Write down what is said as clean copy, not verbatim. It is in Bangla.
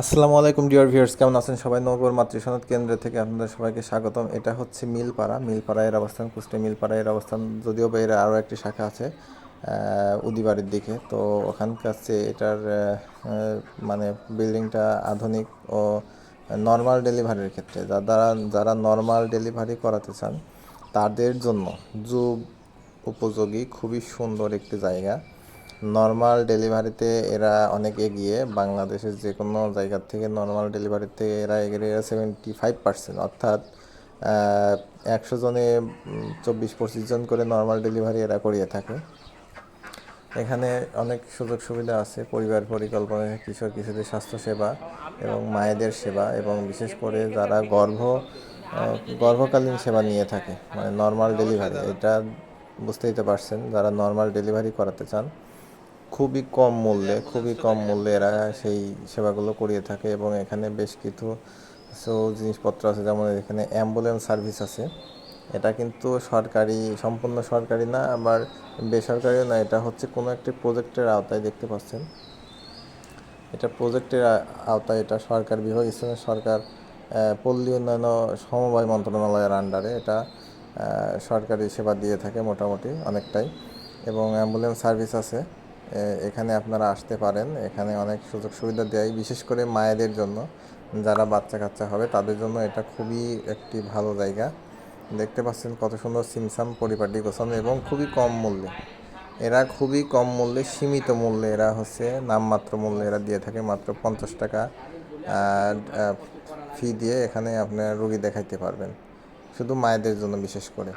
আসসালামু আলাইকুম ডিয়ার ভিউয়ার্স, কেমন আছেন সবাই? নগর মাতৃসনাদ কেন্দ্র থেকে আপনাদের সবাইকে স্বাগতম। এটা হচ্ছে মিলপাড়া এর অবস্থান, কুষ্টিয়া মিলপাড়া এর অবস্থান। যদিও বা এর আরও একটি শাখা আছে উদিবাড়ির দিকে। তো ওখানকার চেয়ে এটার মানে বিল্ডিংটা আধুনিক ও নর্মাল ডেলিভারির ক্ষেত্রে যারা যারা নর্মাল ডেলিভারি করাতে চান তাদের জন্য যুগ উপযোগী খুবই সুন্দর একটি জায়গা। নর্মাল ডেলিভারিতে এরা অনেক এগিয়ে, বাংলাদেশের যে কোনো জায়গার থেকে নর্মাল ডেলিভারিতে এরা এগিয়ে 75%, অর্থাৎ 100 জনে 24-25 জন করে নর্মাল ডেলিভারি এরা করিয়ে থাকে। এখানে অনেক সুযোগ সুবিধা আছে, পরিবার পরিকল্পনা, কিশোর কিশোরদের স্বাস্থ্যসেবা এবং মায়েদের সেবা, এবং বিশেষ করে যারা গর্ভকালীন সেবা নিয়ে থাকে, মানে নর্মাল ডেলিভারি, এটা বুঝতেই তো পারছেন। যারা নর্মাল ডেলিভারি করাতে চান খুবই কম মূল্যে এরা সেই সেবাগুলো করিয়ে থাকে। এবং এখানে বেশ কিছু জিনিসপত্র আছে, যেমন এখানে অ্যাম্বুলেন্স সার্ভিস আছে। এটা কিন্তু সম্পূর্ণ সরকারি না, আবার বেসরকারিও না। এটা হচ্ছে কোনো একটি প্রজেক্টের আওতায়, দেখতে পাচ্ছেন এটা প্রজেক্টের আওতায়। এটা সরকার বিভাগ, স্থানীয় সরকার, পল্লী উন্নয়ন সমবায় মন্ত্রণালয়ের আন্ডারে এটা সরকারি সেবা দিয়ে থাকে মোটামুটি অনেকটাই। এবং অ্যাম্বুলেন্স সার্ভিস আছে, এখানে আপনারা আসতে পারেন। এখানে অনেক সুযোগ সুবিধা দেয়, বিশেষ করে মায়েদের জন্য, যারা বাচ্চা কাচ্চা হবে তাদের জন্য এটা খুবই একটি ভালো জায়গা। দেখতে পাচ্ছেন কত সুন্দর সিমসাম পরিপাটি গোছানো, এবং খুবই কম মূল্যে সীমিত মূল্যে এরা হচ্ছে নামমাত্র মূল্যে এরা দিয়ে থাকে। মাত্র 50 টাকা ফি দিয়ে এখানে আপনারা রুগী দেখাইতে পারবেন, শুধু মায়েদের জন্য বিশেষ করে।